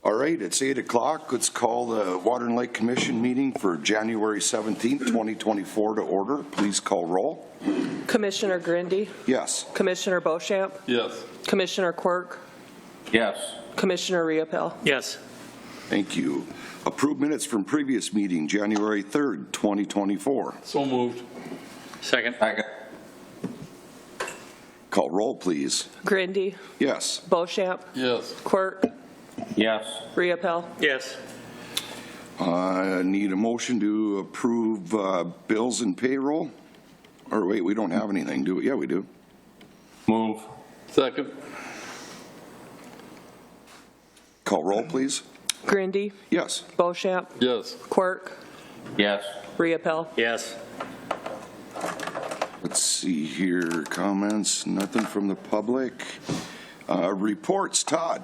All right, it's 8 o'clock. Let's call the Water and Lake Commission meeting for January 17th, 2024 to order. Please call roll. Commissioner Grindy? Yes. Commissioner Beauchamp? Yes. Commissioner Quirk? Yes. Commissioner Riopel? Yes. Thank you. Approved minutes from previous meeting, January 3rd, 2024. So moved. Second. Call roll, please. Grindy? Yes. Beauchamp? Yes. Quirk? Yes. Riopel? Yes. Need a motion to approve bills and payroll? Or wait, we don't have anything, do we? Yeah, we do. Move. Second. Call roll, please. Grindy? Yes. Beauchamp? Yes. Quirk? Yes. Riopel? Yes. Let's see here. Comments? Nothing from the public. Reports. Todd.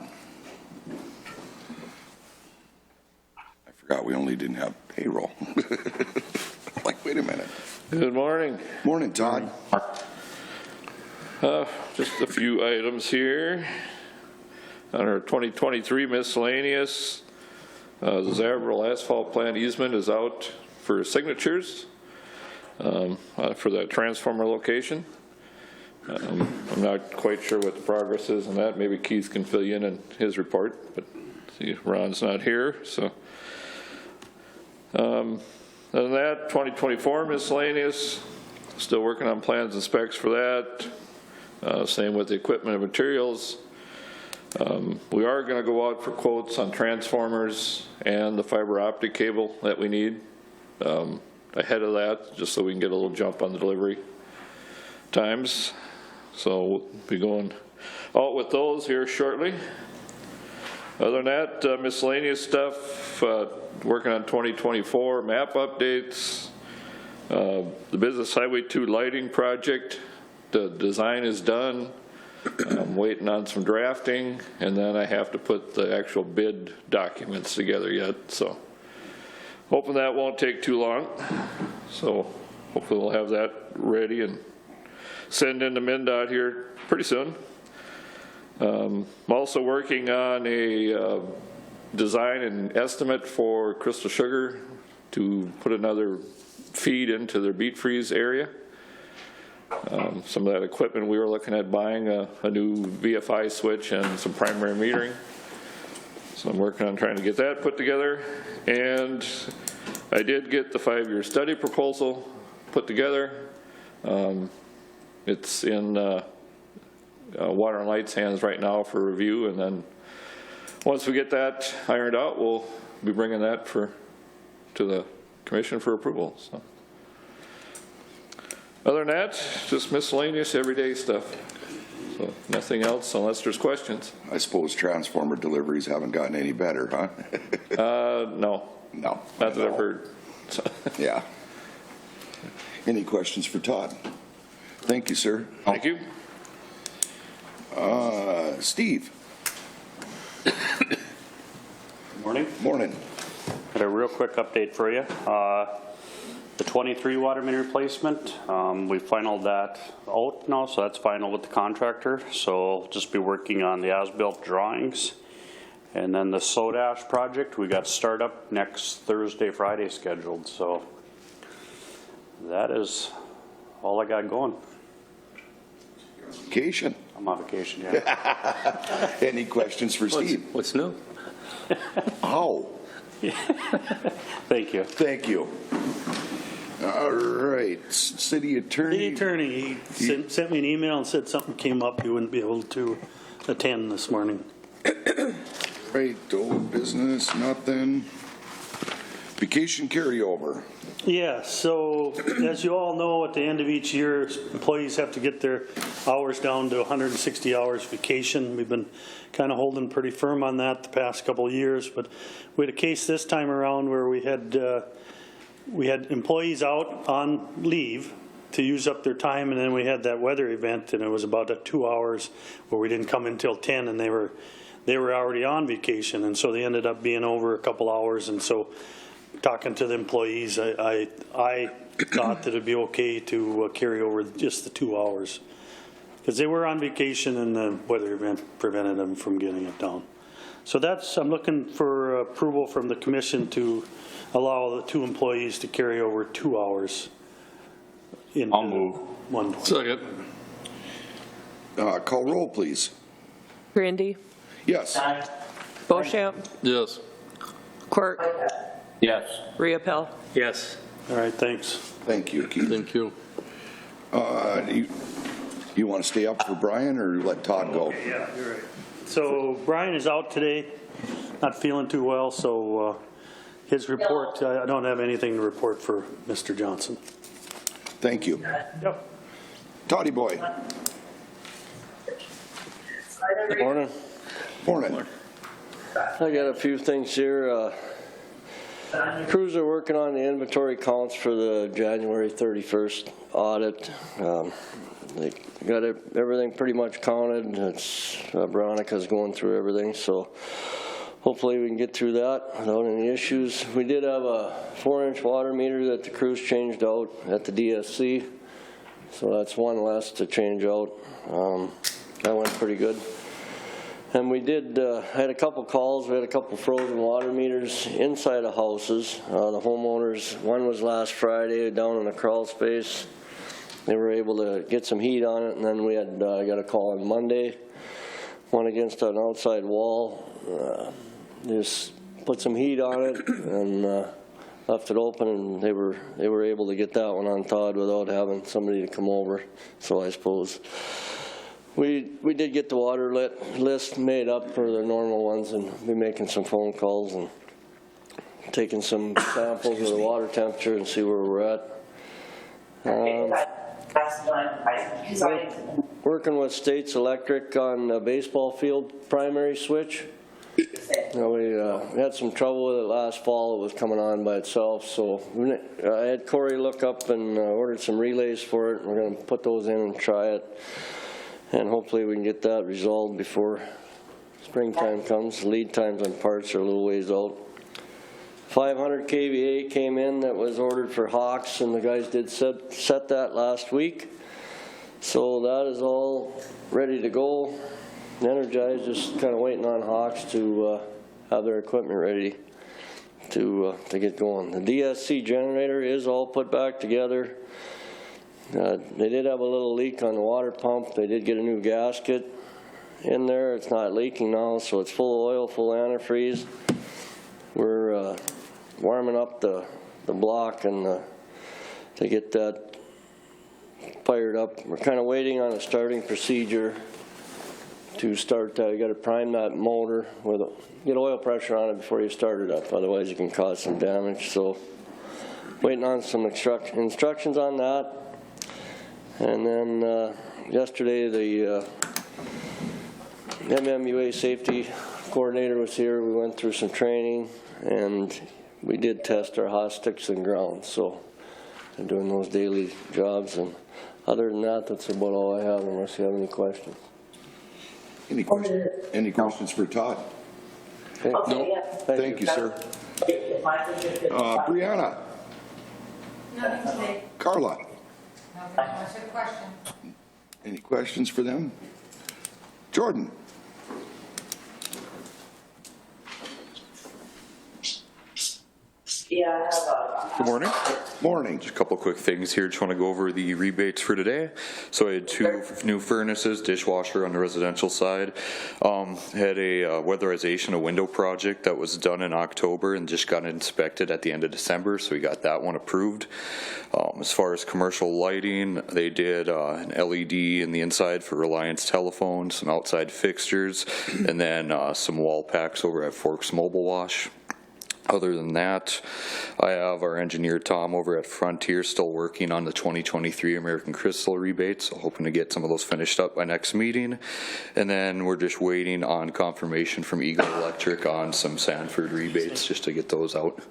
I forgot we only didn't have payroll. Like, wait a minute. Good morning. Morning, Todd. Just a few items here. On our 2023 miscellaneous, the Zavril asphalt plant easement is out for signatures for that transformer location. I'm not quite sure what the progress is on that. Maybe Keith can fill you in his report, but see, Ron's not here. So, other than that, 2024 miscellaneous, still working on plans and specs for that. Same with the equipment and materials. We are going to go out for quotes on transformers and the fiber optic cable that we need ahead of that, just so we can get a little jump on the delivery times. So we'll be going out with those here shortly. Other than that, miscellaneous stuff, working on 2024 map updates, the Business Highway 2 lighting project, the design is done. I'm waiting on some drafting, and then I have to put the actual bid documents together yet. So hoping that won't take too long. So hopefully we'll have that ready and send into MnDOT here pretty soon. I'm also working on a design and estimate for Crystal Sugar to put another feed into their beet freeze area. Some of that equipment we were looking at buying a new VFI switch and some primary metering. So I'm working on trying to get that put together. And I did get the 5-year study proposal put together. It's in Water and Light's hands right now for review. And then once we get that ironed out, we'll be bringing that to the commission for approval. So. Other than that, just miscellaneous everyday stuff. So nothing else unless there's questions. I suppose transformer deliveries haven't gotten any better, huh? No. No. Not that I've heard. So. Yeah. Any questions for Todd? Thank you, sir. Thank you. Steve. Good morning. Morning. Got a real quick update for you. The 23 water main replacement, we finalized that out now, so that's final with the contractor. So I'll just be working on the as-built drawings. And then the soda ash project, we got startup next Thursday, Friday scheduled. So that is all I got going. Vacation. I'm on vacation, yeah. Any questions for Steve? What's new? Oh. Thank you. Thank you. All right, city attorney. The attorney sent me an email and said something came up. You wouldn't be able to attend this morning. Right, old business, nothing. Vacation carryover. Yeah, so as you all know, at the end of each year, employees have to get their hours down to 160 hours vacation. We've been kind of holding pretty firm on that the past couple of years, but we had a case this time around where we had employees out on leave to use up their time, and then we had that weather event, and it was about 2 hours where we didn't come until 10, and they were already on vacation, and so they ended up being over a couple hours. And so talking to the employees, I thought that it'd be okay to carry over just the 2 hours because they were on vacation and the weather event prevented them from getting it down. So that's, I'm looking for approval from the commission to allow the 2 employees to carry over 2 hours. I'll move. One. Second. Call roll, please. Grandy, Yes. Bochamp, Yes. Quirk, Yes. Riepel. Yes. All right, thanks. Thank you, Keith. Thank you. You want to stay up for Brian or let Todd go? Yeah, you're right. So Brian is out today, not feeling too well, so his report, I don't have anything to report for Mr. Johnson. Thank you. Yep. Toddy boy. Morning. Morning. I got a few things here. Crews are working on the inventory counts for the January 31st audit. They got everything pretty much counted. It's Veronica's going through everything, so hopefully we can get through that without any issues. We did have a 4-inch water meter that the crews changed out at the DSC, so that's one less to change out. That went pretty good. And we did, had a couple calls. We had a couple frozen water meters inside of houses. The homeowners, one was last Friday down in a crawl space. They were able to get some heat on it, and then we had got a call on Monday, one against an outside wall. Just put some heat on it and left it open, and they were able to get that one on Todd without having somebody to come over. So I suppose we did get the water list made up for the normal ones, and be making some phone calls and taking some samples of the water temperature and see where we're at. Working with States Electric on the baseball field primary switch. We had some trouble with it last fall. It was coming on by itself, so I had Corey look up and ordered some relays for it. We're going to put those in and try it, and hopefully we can get that resolved before springtime comes. Lead times on parts are a little ways out. 500 kVA came in that was ordered for Hawks, and the guys did set that last week. So that is all ready to go, energized, just kind of waiting on Hawks to have their equipment ready to get going. The DSC generator is all put back together. They did have a little leak on the water pump. They did get a new gasket in there. It's not leaking now, so it's full of oil, full of antifreeze. We're warming up the block and to get that fired up. We're kind of waiting on a starting procedure to start that. You got to prime that motor with get oil pressure on it before you start it up, otherwise you can cause some damage. So waiting on some instructions on that. And then yesterday the MMUA safety coordinator was here. We went through some training, and we did test our hot sticks and ground, so I'm doing those daily jobs. And other than that, that's about all I have, unless you have any questions. Any questions for Todd? Okay. No. Thank you, sir. Brianna. Nothing today. Carla. Nothing. What's your question? Any questions for them? Jordan. Yeah, I have a. Good morning. Morning. Just a couple quick things here. Just want to go over the rebates for today. So I had 2 new furnaces, dishwasher on the residential side. Had a weatherization, a window project that was done in October and just got inspected at the end of December, so we got that one approved. As far as commercial lighting, they did an LED in the inside for Reliance Telephone, some outside fixtures, and then some wall packs over at Forks Mobile Wash. Other than that, I have our engineer Tom over at Frontier still working on the 2023 American Crystal rebates, so hoping to get some of those finished up by next meeting. And then we're just waiting on confirmation from Eagle Electric on some Sanford rebates just to get those out.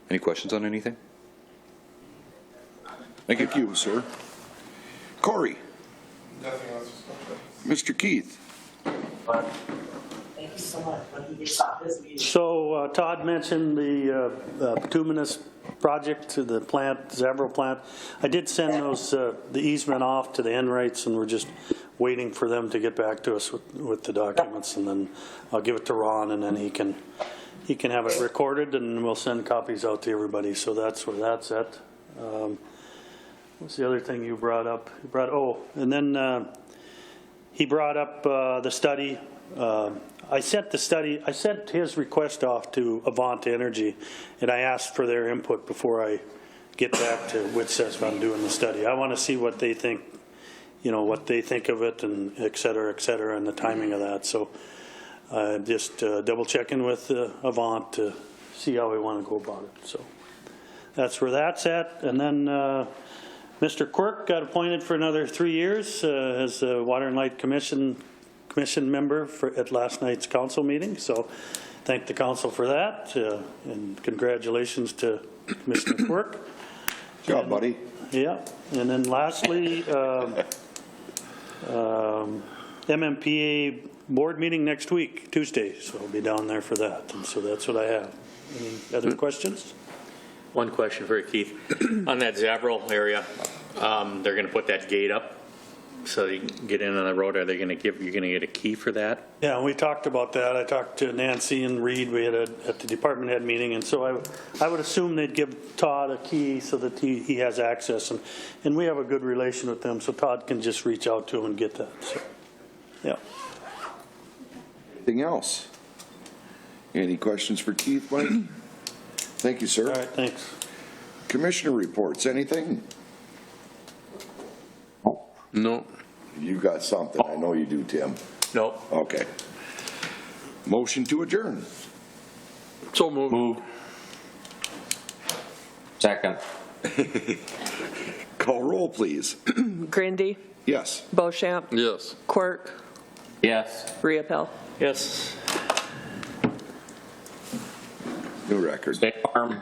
Any questions on anything? Thank you, sir. Corey. Nothing else. Mr. Keith. Thank you so much. When he gets off this meeting. So Todd mentioned the bituminous project to the plant, Zabro plant. I did send those, the easement off to the Enrights, and we're just waiting for them to get back to us with the documents, and then I'll give it to Ron, and then he can have it recorded, and we'll send copies out to everybody. So that's where that's at. What's the other thing you brought up? And then he brought up the study. I sent his request off to Avant Energy, and I asked for their input before I get back to Widseth on doing the study. I want to see what they think, what they think of it, and et cetera, and the timing of that. So just double checking with Avant to see how we want to go about it. So that's where that's at. And then Mr. Quirk got appointed for another 3 years as a Water and Light Commission member at last night's council meeting. So thank the council for that, and congratulations to Commissioner Quirk. Good job, buddy. Yeah, and then lastly, MMPA board meeting next week, Tuesday, so I'll be down there for that. And so that's what I have. Any other questions? One question for you, Keith. On that Zabro area, they're going to put that gate up so you can get in on the road. Are they going to you're going to get a key for that? Yeah, we talked about that. I talked to Nancy and Reed. We had at the department head meeting, and so I would assume they'd give Todd a key so that he has access, and we have a good relation with them, so Todd can just reach out to him and get that. So, yeah. Anything else? Any questions for Keith, Mike? Thank you, sir. All right, thanks. Commissioner reports, anything? No. You got something. I know you do, Tim. No. Okay. Motion to adjourn. So move. Second. Call roll, please. Grindy, Yes. Beauchamp, Yes. Quirk, Yes. Riepel. Yes. New record. Stay warm.